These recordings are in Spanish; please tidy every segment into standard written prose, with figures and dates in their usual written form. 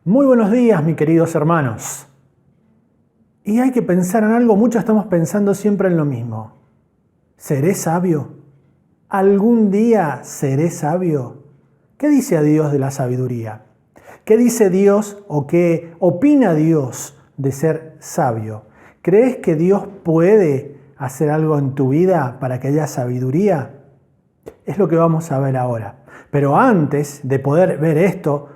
Muy buenos días, mis queridos hermanos. Y hay que pensar en algo, muchos estamos pensando siempre en lo mismo. ¿Seré sabio? ¿Algún día seré sabio? ¿Qué dice a Dios de la sabiduría? ¿Qué dice Dios o qué opina Dios de ser sabio? ¿Crees que Dios puede hacer algo en tu vida para que haya sabiduría? Es lo que vamos a ver ahora. Pero antes de poder ver esto,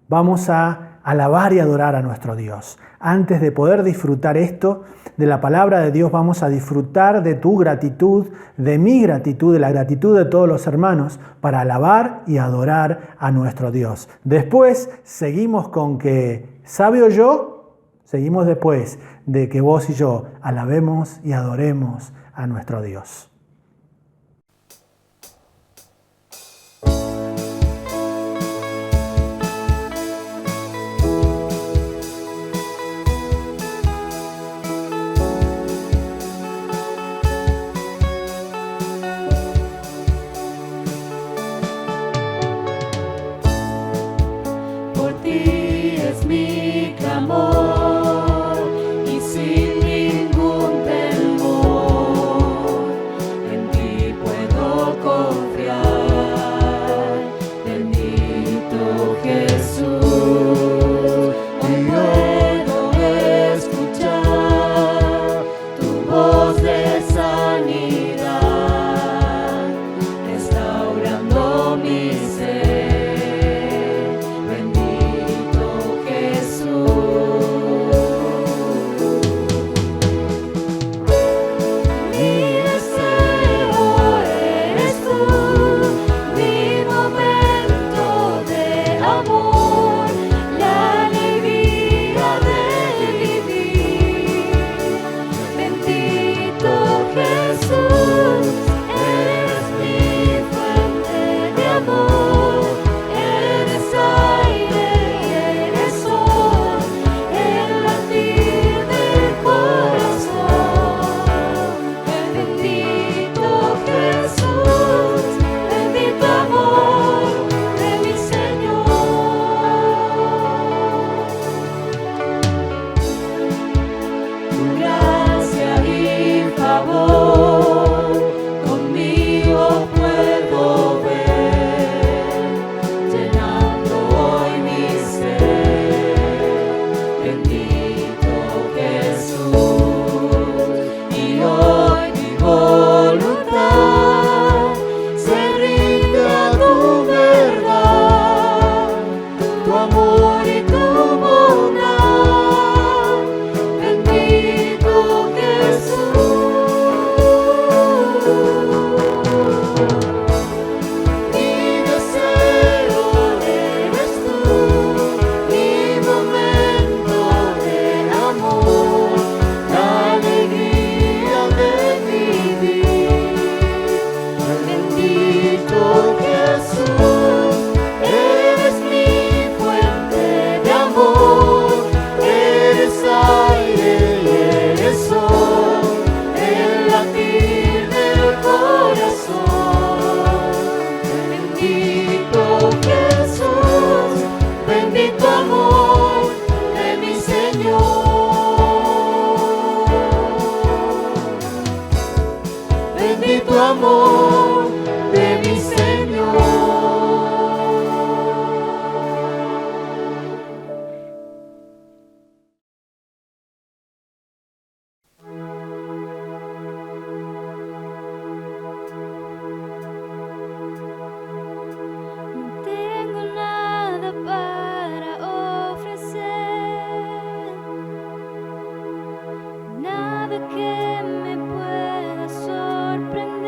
vamos a alabar y adorar a nuestro Dios. Antes de poder disfrutar esto, de la palabra de Dios, vamos a disfrutar de tu gratitud, de mi gratitud, de la gratitud de todos los hermanos, para alabar y adorar a nuestro Dios. Después seguimos con que, ¿sabio yo? Seguimos después de que vos y yo alabemos y adoremos a nuestro Dios. Que me pueda sorprender.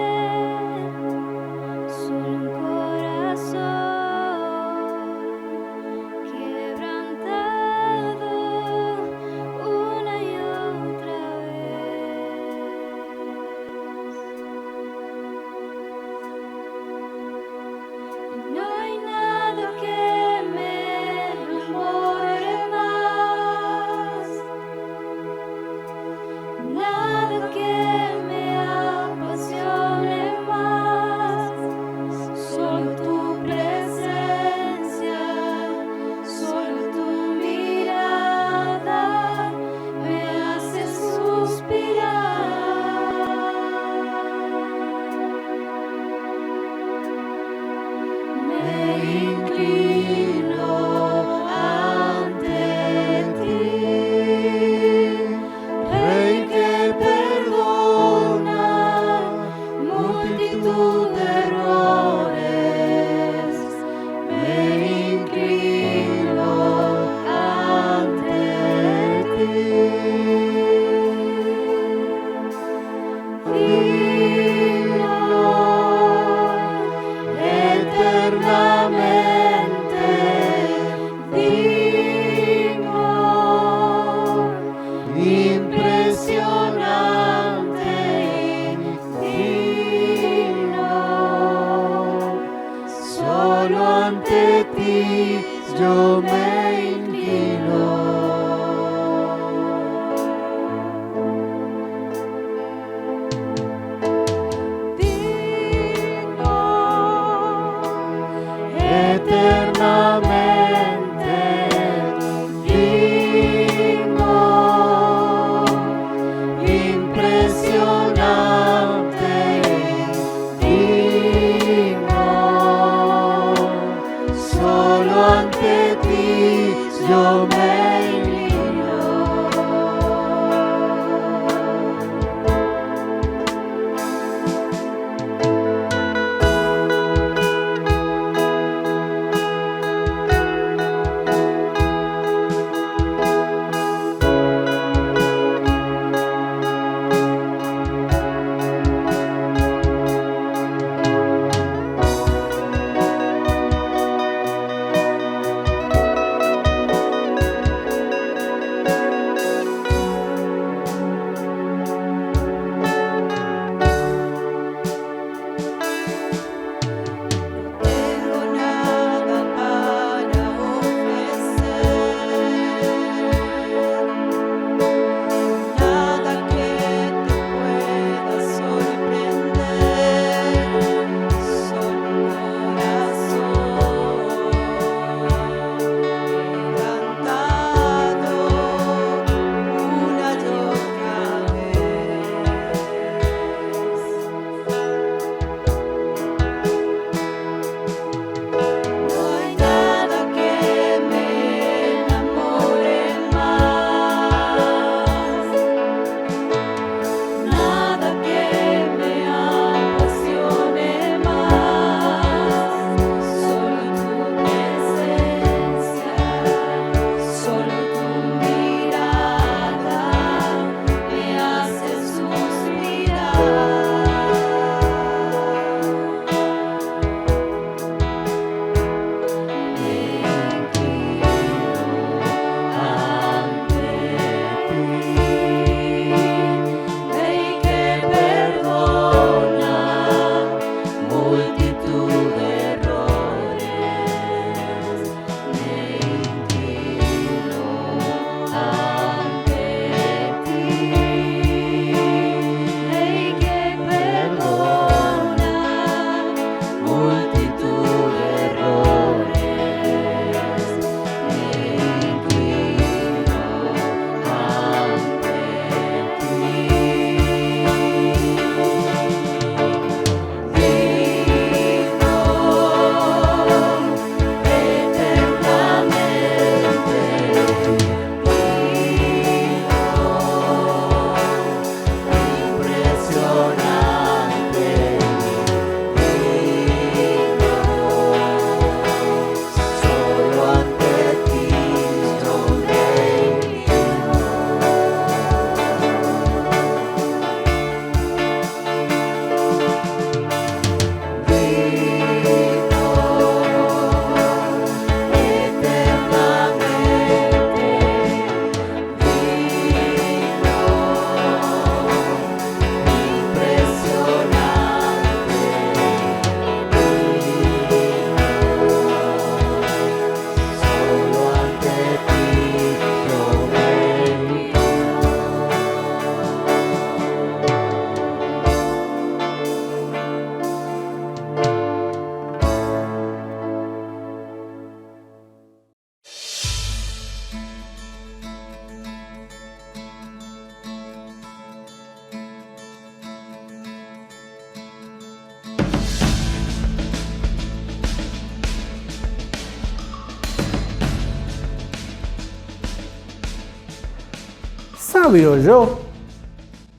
¿Sabio yo?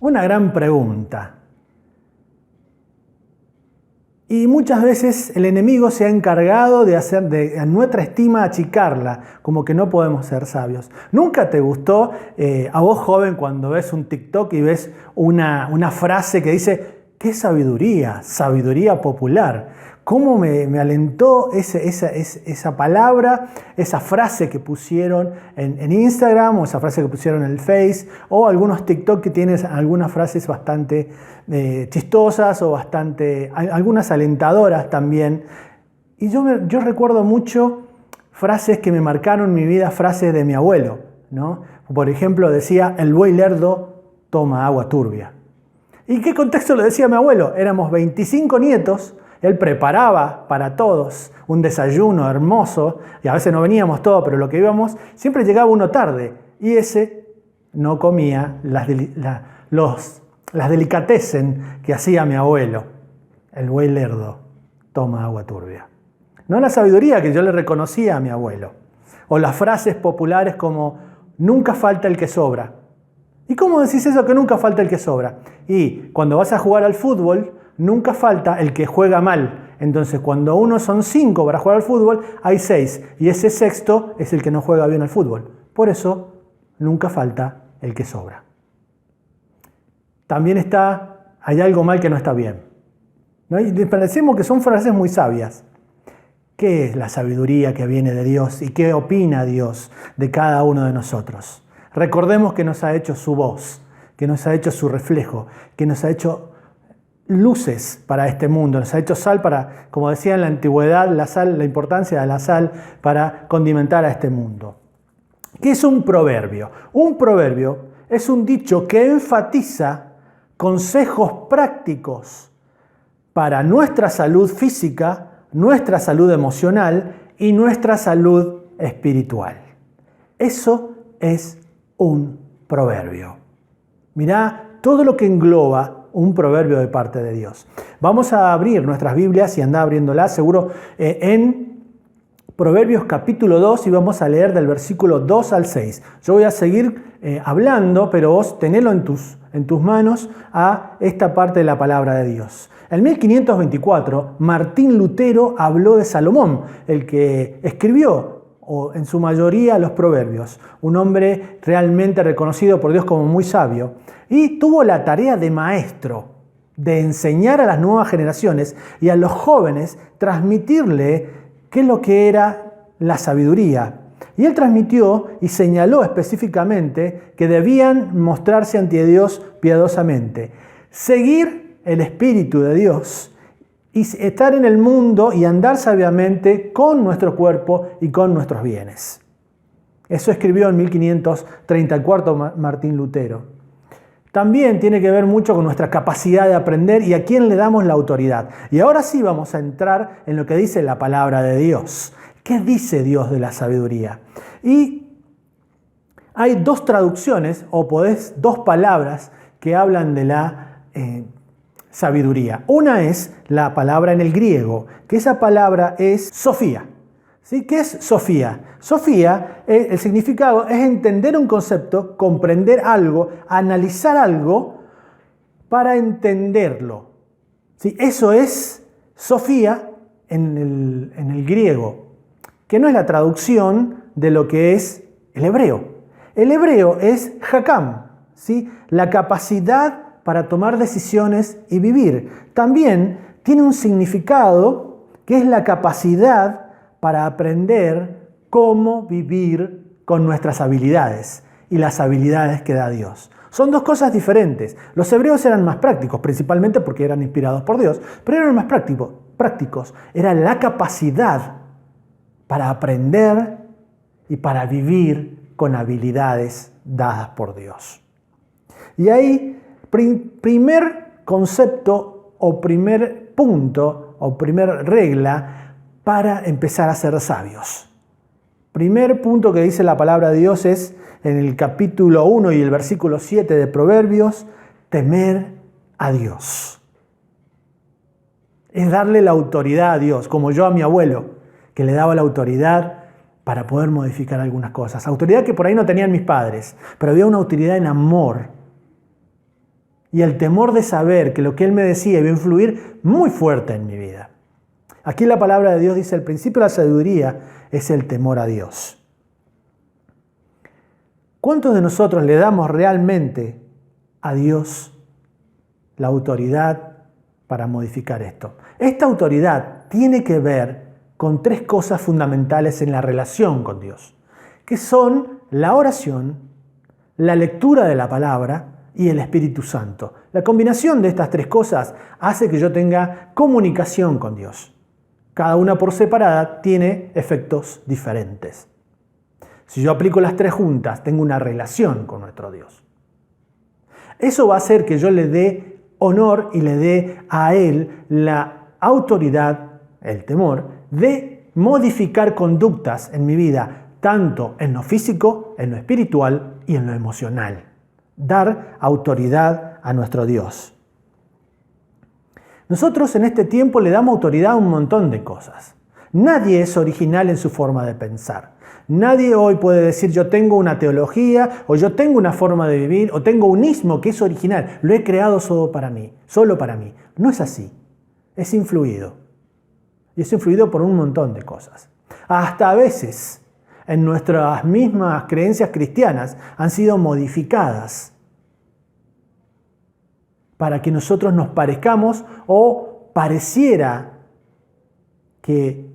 Una gran pregunta. Y muchas veces el enemigo se ha encargado de hacer de nuestra estima achicarla, como que no podemos ser sabios. ¿Nunca te gustó a vos joven cuando ves un TikTok y ves una frase que dice, qué sabiduría, sabiduría popular? ¿Cómo me alentó esa palabra, esa frase que pusieron en Instagram o esa frase que pusieron en el Face o algunos TikTok que tienen algunas frases bastante chistosas o algunas alentadoras también? Y yo recuerdo mucho frases que me marcaron mi vida, frases de mi abuelo, ¿no? Por ejemplo, decía, el buey lerdo toma agua turbia. ¿Y qué contexto lo decía mi abuelo? Éramos 25 nietos. Él preparaba para todos un desayuno hermoso y a veces no veníamos todos, pero lo que íbamos, siempre llegaba uno tarde y ese no comía las delicatessen que hacía mi abuelo. El buey lerdo toma agua turbia. No la sabiduría que yo le reconocía a mi abuelo. O las frases populares como nunca falta el que sobra. ¿Y cómo decís eso que nunca falta el que sobra? Y cuando vas a jugar al fútbol, nunca falta el que juega mal. Entonces, cuando uno son 5 para jugar al fútbol, hay 6. Y ese sexto es el que no juega bien al fútbol. Por eso, nunca falta el que sobra. También hay algo mal que no está bien, ¿no? Y parecemos que son frases muy sabias. ¿Qué es la sabiduría que viene de Dios y qué opina Dios de cada uno de nosotros? Recordemos que nos ha hecho su voz, que nos ha hecho su reflejo, que nos ha hecho luces para este mundo, nos ha hecho sal para, como decía en la antigüedad, la sal, la importancia de la sal para condimentar a este mundo. ¿Qué es un proverbio? Un proverbio es un dicho que enfatiza consejos prácticos para nuestra salud física, nuestra salud emocional y nuestra salud espiritual. Eso es un proverbio. Mirá todo lo que engloba un proverbio de parte de Dios. Vamos a abrir nuestras Biblias y andá abriéndolas, seguro, en Proverbios capítulo 2 y vamos a leer del versículo 2 al 6. Yo voy a seguir hablando, pero vos tenelo en tus manos a esta parte de la palabra de Dios. En 1524, Martín Lutero habló de Salomón, el que escribió o en su mayoría los proverbios, un hombre realmente reconocido por Dios como muy sabio, y tuvo la tarea de maestro, de enseñar a las nuevas generaciones y a los jóvenes transmitirle qué es lo que era la sabiduría. Y él transmitió y señaló específicamente que debían mostrarse ante Dios piadosamente, seguir el Espíritu de Dios y estar en el mundo y andar sabiamente con nuestro cuerpo y con nuestros bienes. Eso escribió en 1534 Martín Lutero. También tiene que ver mucho con nuestra capacidad de aprender y a quién le damos la autoridad. Y ahora sí vamos a entrar en lo que dice la palabra de Dios. ¿Qué dice Dios de la sabiduría? Y hay dos traducciones o dos palabras que hablan de la sabiduría. Una es la palabra en el griego, que esa palabra es Sofía. ¿Sí? ¿Qué es Sofía? Sofía, el significado es entender un concepto, comprender algo, analizar algo para entenderlo. ¿Sí? Eso es Sofía en el griego, que no es la traducción de lo que es el hebreo. El hebreo es hakam, ¿sí? La capacidad para tomar decisiones y vivir. También tiene un significado que es la capacidad para aprender cómo vivir con nuestras habilidades y las habilidades que da Dios. Son dos cosas diferentes. Los hebreos eran más prácticos, principalmente porque eran inspirados por Dios, pero eran más prácticos. Era la capacidad para aprender y para vivir con habilidades dadas por Dios. Y ahí, primer concepto o primer punto o primer regla para empezar a ser sabios. Primer punto que dice la palabra de Dios es en el capítulo 1 y el versículo 7 de Proverbios, temer a Dios. Es darle la autoridad a Dios, como yo a mi abuelo, que le daba la autoridad para poder modificar algunas cosas. Autoridad que por ahí no tenían mis padres, pero había una autoridad en amor. y el temor de saber que lo que Él me decía iba a influir muy fuerte en mi vida. Aquí la palabra de Dios dice, el principio de la sabiduría es el temor a Dios. ¿Cuántos de nosotros le damos realmente a Dios la autoridad para modificar esto? Esta autoridad tiene que ver con tres cosas fundamentales en la relación con Dios, que son la oración, la lectura de la palabra y el Espíritu Santo. La combinación de estas tres cosas hace que yo tenga comunicación con Dios. Cada una por separada tiene efectos diferentes. Si yo aplico las tres juntas, tengo una relación con nuestro Dios. Eso va a hacer que yo le dé honor y le dé a Él la autoridad, el temor, de modificar conductas en mi vida, tanto en lo físico, en lo espiritual y en lo emocional. Dar autoridad a nuestro Dios. Nosotros en este tiempo le damos autoridad a un montón de cosas. Nadie es original en su forma de pensar. Nadie hoy puede decir yo tengo una teología o yo tengo una forma de vivir o tengo un ismo que es original. Lo he creado solo para mí. No es así. Es influido. Y es influido por un montón de cosas. Hasta a veces en nuestras mismas creencias cristianas han sido modificadas para que nosotros nos parezcamos o pareciera que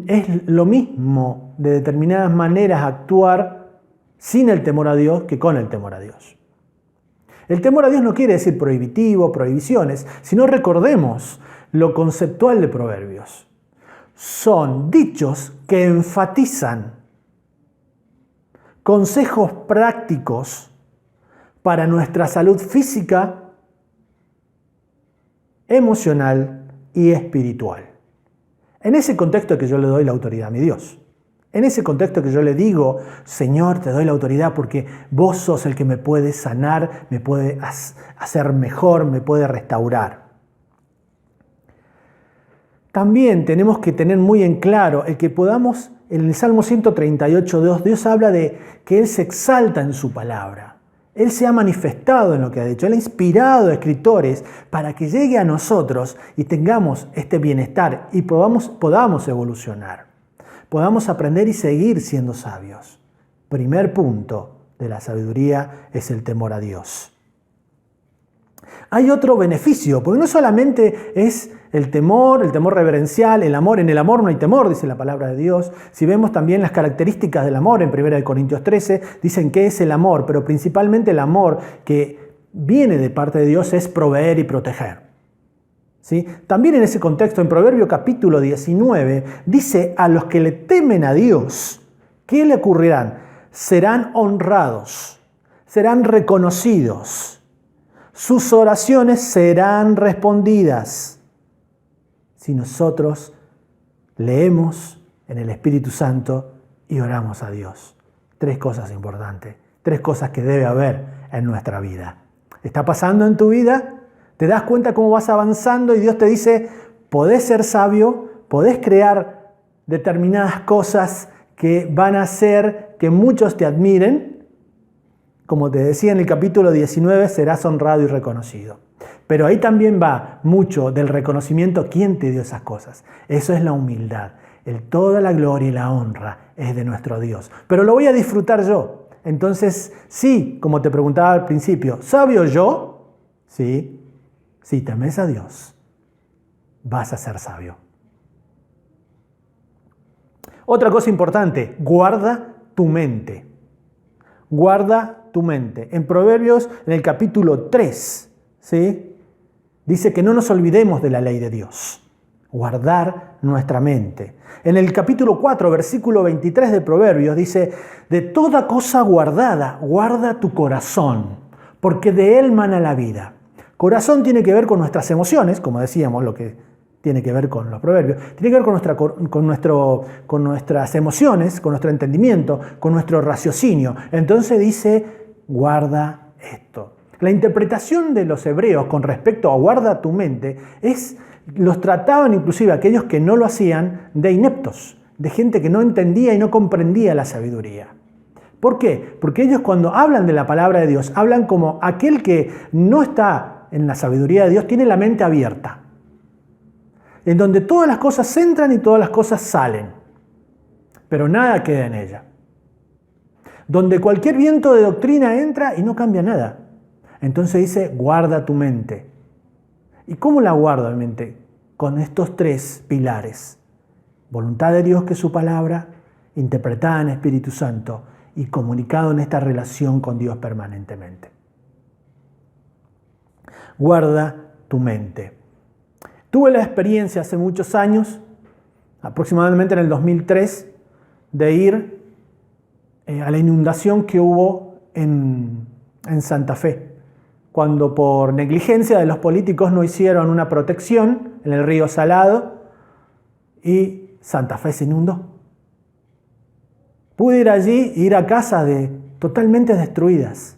es lo mismo de determinadas maneras actuar sin el temor a Dios que con el temor a Dios. El temor a Dios no quiere decir prohibitivo, prohibiciones, sino recordemos lo conceptual de Proverbios. Son dichos que enfatizan consejos prácticos para nuestra salud física, emocional y espiritual. En ese contexto que yo le doy la autoridad a mi Dios. En ese contexto que yo le digo, Señor, te doy la autoridad porque vos sos el que me puede sanar, me puede hacer mejor, me puede restaurar. También tenemos que tener muy en claro el que podamos, en el Salmo 138, Dios habla de que Él se exalta en su palabra. Él se ha manifestado en lo que ha dicho. Él ha inspirado a escritores para que llegue a nosotros y tengamos este bienestar y podamos evolucionar. Podamos aprender y seguir siendo sabios. Primer punto de la sabiduría es el temor a Dios. Hay otro beneficio, porque no solamente es el temor reverencial, el amor. En el amor no hay temor, dice la palabra de Dios. Si vemos también las características del amor, en 1 Corintios 13, dicen qué es el amor, pero principalmente el amor que viene de parte de Dios es proveer y proteger. ¿Sí? También en ese contexto, en Proverbio capítulo 19, dice a los que le temen a Dios, ¿qué le ocurrirán? Serán honrados, serán reconocidos. Sus oraciones serán respondidas. Si nosotros leemos en el Espíritu Santo y oramos a Dios. Tres cosas importantes, tres cosas que debe haber en nuestra vida. ¿Está pasando en tu vida? ¿Te das cuenta cómo vas avanzando y Dios te dice, podés ser sabio, podés crear determinadas cosas que van a hacer que muchos te admiren? Como te decía en el capítulo 19, serás honrado y reconocido. Pero ahí también va mucho del reconocimiento, ¿quién te dio esas cosas? Eso es la humildad. Toda la gloria y la honra es de nuestro Dios. Pero lo voy a disfrutar yo. Entonces, sí, como te preguntaba al principio, ¿sabio yo? Sí, si temes a Dios, vas a ser sabio. Otra cosa importante, guarda tu mente. Guarda tu mente. En Proverbios, en el capítulo 3, ¿sí? Dice que no nos olvidemos de la ley de Dios. Guardar nuestra mente. En el capítulo 4, versículo 23 de Proverbios, dice, de toda cosa guardada, guarda tu corazón, porque de él mana la vida. Corazón tiene que ver con nuestras emociones, como decíamos, lo que tiene que ver con los proverbios, tiene que ver con nuestras emociones, con nuestro entendimiento, con nuestro raciocinio. Entonces dice, guarda esto. La interpretación de los hebreos con respecto a guarda tu mente los trataban inclusive aquellos que no lo hacían de ineptos, de gente que no entendía y no comprendía la sabiduría. ¿Por qué? Porque ellos cuando hablan de la palabra de Dios, hablan como aquel que no está en la sabiduría de Dios, tiene la mente abierta, en donde todas las cosas entran y todas las cosas salen, pero nada queda en ella. Donde cualquier viento de doctrina entra y no cambia nada. Entonces dice, guarda tu mente. ¿Y cómo la guarda mi mente? Con estos tres pilares. Voluntad de Dios, que es su palabra, interpretada en Espíritu Santo y comunicado en esta relación con Dios permanentemente. Guarda tu mente. Tuve la experiencia hace muchos años, aproximadamente en el 2003, de ir a la inundación que hubo en Santa Fe, cuando por negligencia de los políticos no hicieron una protección en el río Salado y Santa Fe se inundó. Pude ir allí e ir a casas totalmente destruidas.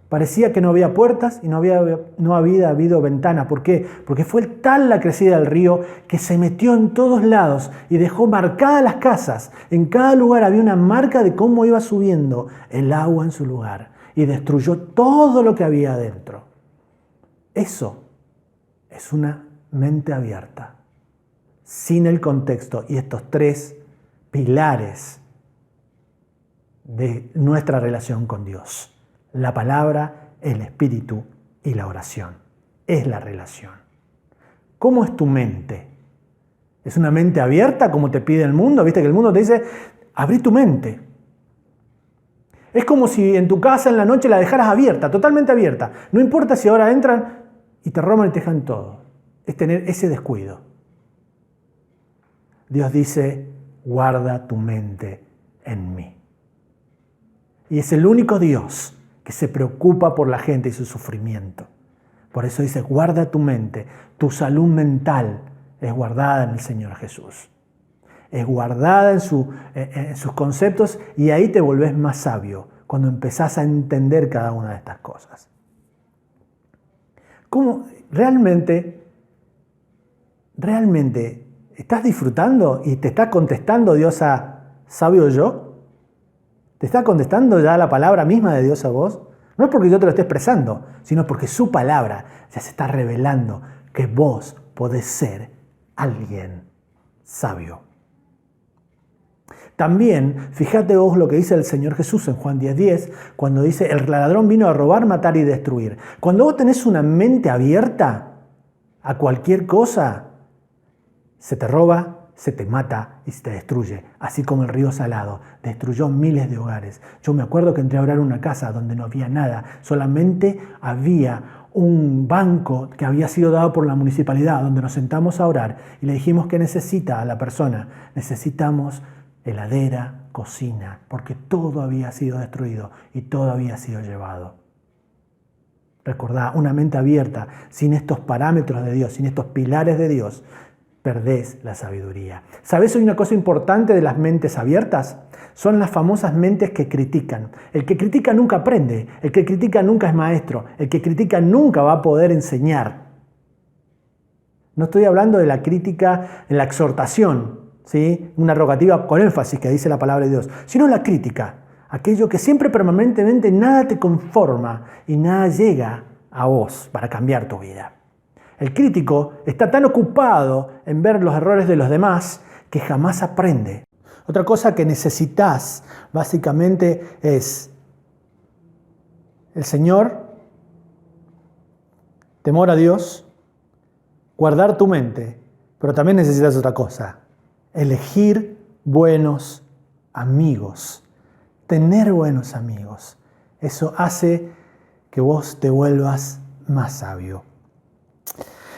Parecía que no había puertas y no había habido ventana. ¿Por qué? Porque fue tal la crecida del río que se metió en todos lados y dejó marcadas las casas. En cada lugar había una marca de cómo iba subiendo el agua en su lugar y destruyó todo lo que había adentro. Eso es una mente abierta, sin el contexto y estos tres pilares de nuestra relación con Dios. La palabra, el espíritu y la oración. Es la relación. ¿Cómo es tu mente? ¿Es una mente abierta como te pide el mundo? ¿Viste que el mundo te dice, abrí tu mente? Es como si en tu casa en la noche la dejaras abierta, totalmente abierta. No importa si ahora entran y te roban y te dejan todo. Es tener ese descuido. Dios dice, guarda tu mente en mí. Y es el único Dios que se preocupa por la gente y su sufrimiento. Por eso dice, guarda tu mente, tu salud mental es guardada en el Señor Jesús. Es guardada en sus conceptos y ahí te volvés más sabio, cuando empezás a entender cada una de estas cosas. ¿Cómo realmente estás disfrutando y te está contestando Dios a sabio yo? ¿Te está contestando ya la palabra misma de Dios a vos? No es porque yo te lo esté expresando, sino porque su palabra ya se está revelando que vos podés ser alguien sabio. También, fíjate vos lo que dice el Señor Jesús en Juan 10:10, cuando dice, el ladrón vino a robar, matar y destruir. Cuando vos tenés una mente abierta a cualquier cosa, se te roba, se te mata y se te destruye, así como el río Salado destruyó miles de hogares. Yo me acuerdo que entré a orar en una casa donde no había nada, solamente había un banco que había sido dado por la municipalidad, donde nos sentamos a orar y le dijimos que necesita a la persona. Necesitamos heladera, cocina, porque todo había sido destruido y todo había sido llevado. Recordá, una mente abierta, sin estos parámetros de Dios, sin estos pilares de Dios, perdés la sabiduría. ¿Sabés? Hay una cosa importante de las mentes abiertas. Son las famosas mentes que critican. El que critica nunca aprende. El que critica nunca es maestro. El que critica nunca va a poder enseñar. No estoy hablando de la crítica en la exhortación, ¿sí? Una rogativa con énfasis que dice la palabra de Dios, sino la crítica. Aquello que siempre permanentemente nada te conforma y nada llega a vos para cambiar tu vida. El crítico está tan ocupado en ver los errores de los demás que jamás aprende. Otra cosa que necesitas básicamente es el Señor, temor a Dios, guardar tu mente, pero también necesitas otra cosa, elegir buenos amigos, tener buenos amigos. Eso hace que vos te vuelvas más sabio.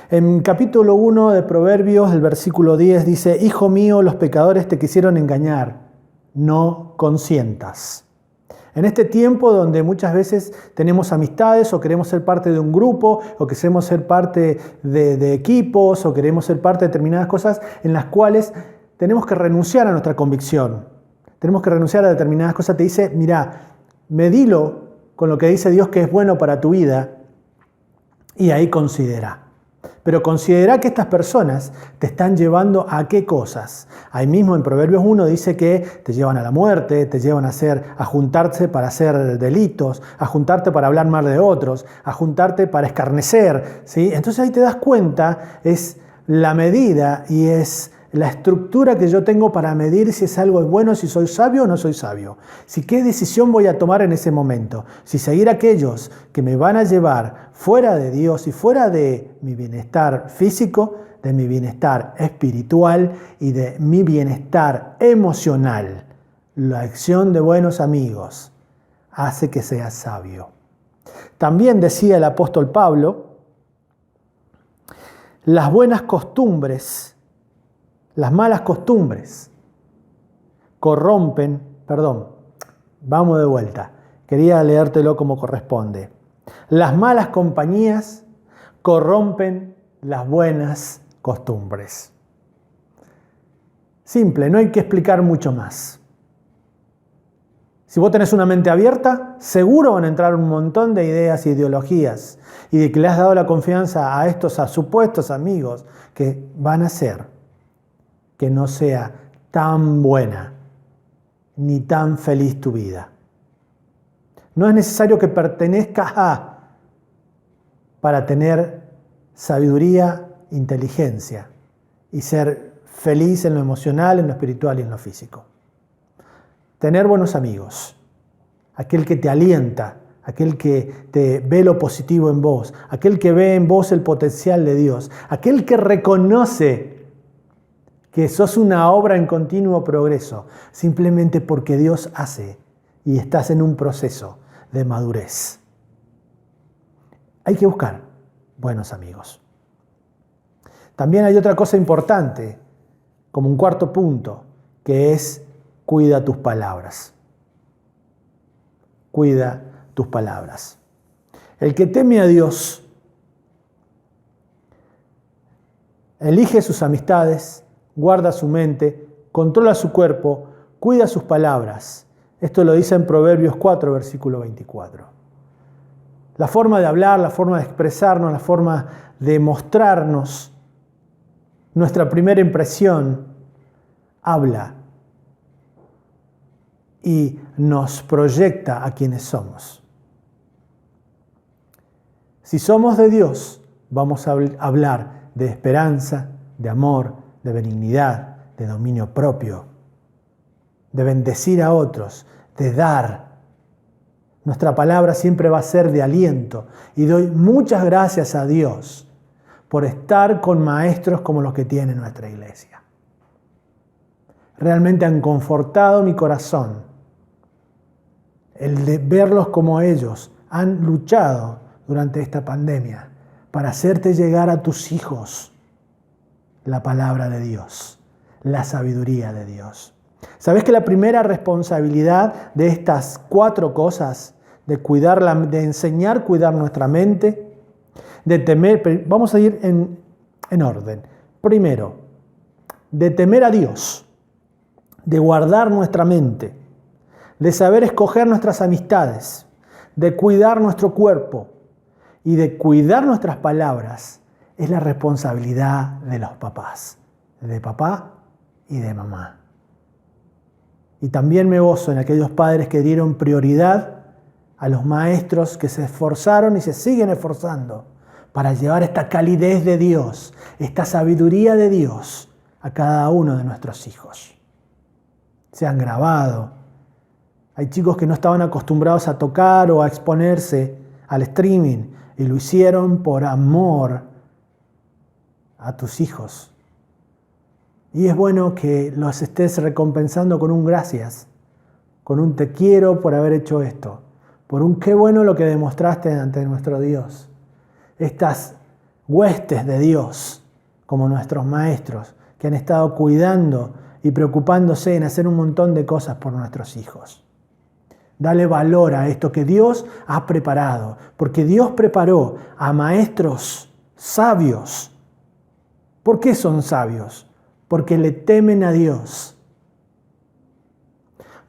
En capítulo 1 de Proverbios, el versículo 10 dice, Hijo mío, los pecadores te quisieron engañar, no consientas. En este tiempo donde muchas veces tenemos amistades o queremos ser parte de un grupo o queremos ser parte de equipos o queremos ser parte de determinadas cosas en las cuales tenemos que renunciar a nuestra convicción. Tenemos que renunciar a determinadas cosas. Te dice, mira, medilo con lo que dice Dios que es bueno para tu vida y ahí considera. Pero considera que estas personas te están llevando a qué cosas. Ahí mismo en Proverbios 1 dice que te llevan a la muerte, te llevan a juntarse para hacer delitos, a juntarte para hablar mal de otros, a juntarte para escarnecer, ¿sí? Entonces ahí te das cuenta, es la medida y es la estructura que yo tengo para medir si es algo bueno, si soy sabio o no soy sabio. Si qué decisión voy a tomar en ese momento. Si seguir aquellos que me van a llevar fuera de Dios y fuera de mi bienestar físico, de mi bienestar espiritual y de mi bienestar emocional. La acción de buenos amigos hace que seas sabio. También decía el apóstol Pablo, las buenas costumbres, las malas costumbres vamos de vuelta. Quería leértelo como corresponde. Las malas compañías corrompen las buenas costumbres. Simple, no hay que explicar mucho más. Si vos tenés una mente abierta, seguro van a entrar un montón de ideas e ideologías y de que le has dado la confianza a estos supuestos amigos que van a hacer que no sea tan buena ni tan feliz tu vida. No es necesario que pertenezcas para tener sabiduría, inteligencia y ser feliz en lo emocional, en lo espiritual y en lo físico. Tener buenos amigos, aquel que te alienta, aquel que te ve lo positivo en vos, aquel que ve en vos el potencial de Dios, aquel que reconoce que sos una obra en continuo progreso, simplemente porque Dios hace y estás en un proceso de madurez. Hay que buscar buenos amigos. También hay otra cosa importante, como un cuarto punto, que es cuida tus palabras. Cuida tus palabras. El que teme a Dios, elige sus amistades, guarda su mente, controla su cuerpo, cuida sus palabras. Esto lo dice en Proverbios 4, versículo 24. La forma de hablar, la forma de expresarnos, la forma de mostrarnos, nuestra primera impresión, habla y nos proyecta a quienes somos. Si somos de Dios, vamos a hablar de esperanza, de amor, de benignidad, de dominio propio, de bendecir a otros, de dar. Nuestra palabra siempre va a ser de aliento y doy muchas gracias a Dios por estar con maestros como los que tiene nuestra iglesia. Realmente han confortado mi corazón el de verlos como ellos han luchado durante esta pandemia para hacerte llegar a tus hijos la palabra de Dios, la sabiduría de Dios. ¿Sabés que la primera responsabilidad de estas 4 cosas, de enseñar a cuidar nuestra mente, de temer, vamos a ir en orden. Primero, de temer a Dios, de guardar nuestra mente, de saber escoger nuestras amistades, de cuidar nuestro cuerpo y de cuidar nuestras palabras, es la responsabilidad de los papás, de papá y de mamá. Y también me gozo en aquellos padres que dieron prioridad a los maestros que se esforzaron y se siguen esforzando para llevar esta calidez de Dios, esta sabiduría de Dios a cada uno de nuestros hijos. Se han grabado. Hay chicos que no estaban acostumbrados a tocar o a exponerse al streaming y lo hicieron por amor a tus hijos. Y es bueno que los estés recompensando con un gracias, con un te quiero por haber hecho esto, por un qué bueno lo que demostraste ante nuestro Dios. Estas huestes de Dios, como nuestros maestros, que han estado cuidando y preocupándose en hacer un montón de cosas por nuestros hijos. Dale valor a esto que Dios ha preparado, porque Dios preparó a maestros sabios. ¿Por qué son sabios? Porque le temen a Dios,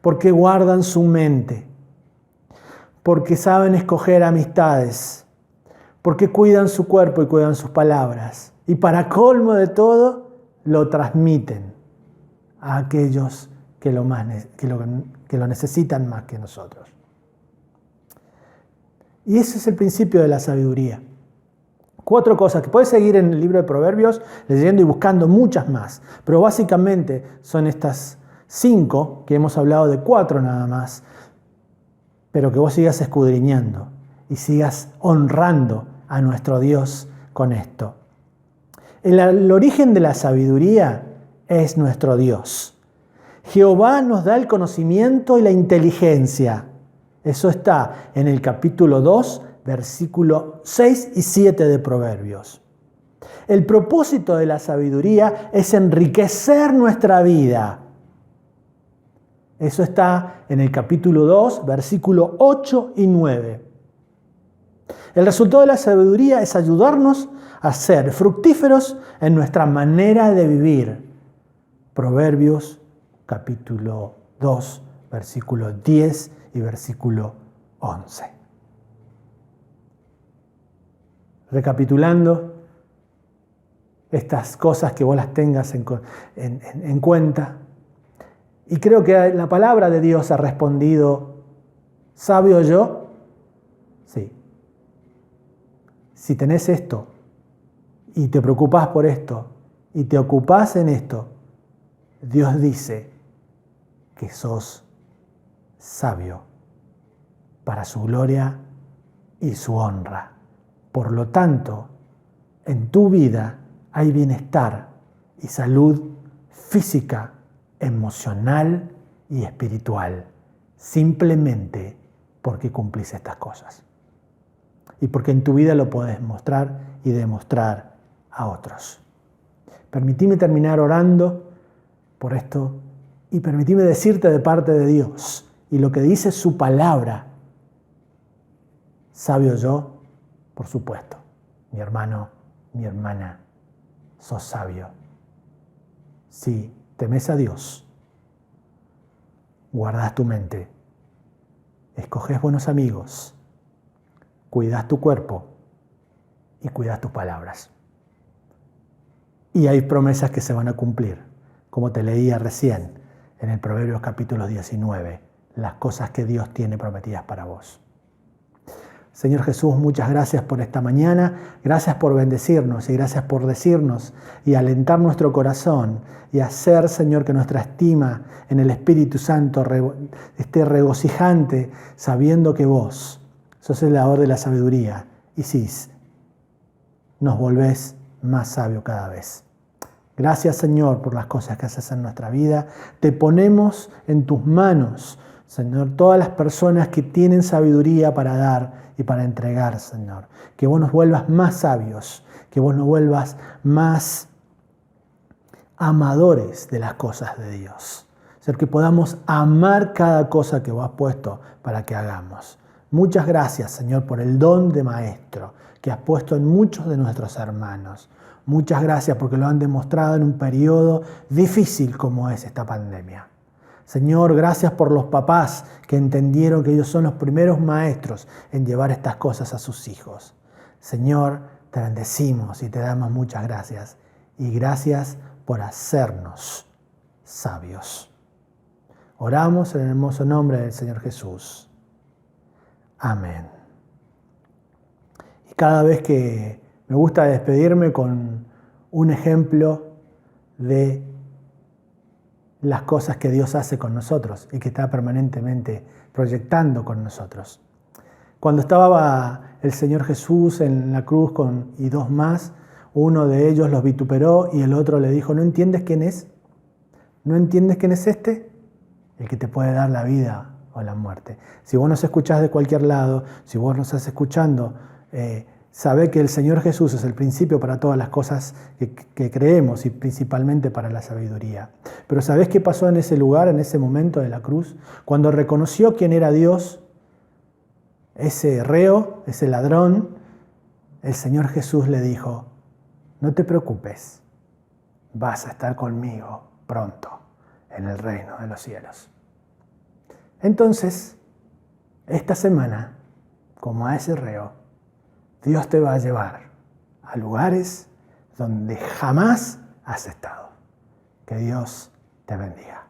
porque guardan su mente, porque saben escoger amistades, porque cuidan su cuerpo y cuidan sus palabras. Y para colmo de todo, lo transmiten a aquellos que lo necesitan más que nosotros. Y ese es el principio de la sabiduría. 4 cosas que puedes seguir en el libro de Proverbios leyendo y buscando muchas más, pero básicamente son estas 5 que hemos hablado de 4 nada más, pero que vos sigas escudriñando y sigas honrando a nuestro Dios con esto. El origen de la sabiduría es nuestro Dios. Jehová nos da el conocimiento y la inteligencia. Eso está en el capítulo 2, versículos 6 y 7 de Proverbios. El propósito de la sabiduría es enriquecer nuestra vida. Eso está en el capítulo 2, versículos 8 y 9. El resultado de la sabiduría es ayudarnos a ser fructíferos en nuestra manera de vivir. Proverbios capítulo 2, versículo 10 y versículo 11. Recapitulando estas cosas que vos las tengas en cuenta. Y creo que la palabra de Dios ha respondido, ¿sabio yo? Sí. Si tenés esto y te preocupás por esto y te ocupás en esto, Dios dice que sos sabio para su gloria y su honra. Por lo tanto, en tu vida hay bienestar y salud física, emocional y espiritual, simplemente porque cumplís estas cosas. Y porque en tu vida lo podés mostrar y demostrar a otros. Permitime terminar orando por esto y permitime decirte de parte de Dios y lo que dice su palabra. Sabio yo, por supuesto, mi hermano, mi hermana, sos sabio. Si temes a Dios, guardás tu mente, escoges buenos amigos, cuidas tu cuerpo y cuidas tus palabras. Y hay promesas que se van a cumplir, como te leía recién en el Proverbios capítulo 19, las cosas que Dios tiene prometidas para vos. Señor Jesús, muchas gracias por esta mañana, gracias por bendecirnos y gracias por decirnos y alentar nuestro corazón y hacer, Señor, que nuestra estima en el Espíritu Santo esté regocijante, sabiendo que vos sos el dador de la sabiduría y sí, nos volvés más sabio cada vez. Gracias, Señor, por las cosas que haces en nuestra vida. Te ponemos en tus manos, Señor, todas las personas que tienen sabiduría para dar y para entregar, Señor. Que vos nos vuelvas más sabios, que vos nos vuelvas más amadores de las cosas de Dios. Señor, que podamos amar cada cosa que vos has puesto para que hagamos. Muchas gracias, Señor, por el don de maestro que has puesto en muchos de nuestros hermanos. Muchas gracias porque lo han demostrado en un periodo difícil como es esta pandemia. Señor, gracias por los papás que entendieron que ellos son los primeros maestros en llevar estas cosas a sus hijos. Señor, te bendecimos y te damos muchas gracias. Y gracias por hacernos sabios. Oramos en el hermoso nombre del Señor Jesús. Amén. Y cada vez que me gusta despedirme con un ejemplo de las cosas que Dios hace con nosotros y que está permanentemente proyectando con nosotros. Cuando estaba el Señor Jesús en la cruz y 2 más, uno de ellos los vituperó y el otro le dijo, ¿no entiendes quién es? ¿No entiendes quién es este? El que te puede dar la vida o la muerte. Si vos nos escuchás de cualquier lado, si vos nos estás escuchando, sabe que el Señor Jesús es el principio para todas las cosas que creemos y principalmente para la sabiduría. Pero ¿sabés qué pasó en ese lugar, en ese momento de la cruz? Cuando reconoció quién era Dios, ese reo, ese ladrón, el Señor Jesús le dijo, no te preocupes, vas a estar conmigo pronto en el reino de los cielos. Entonces, esta semana, como a ese reo, Dios te va a llevar a lugares donde jamás has estado. Que Dios te bendiga.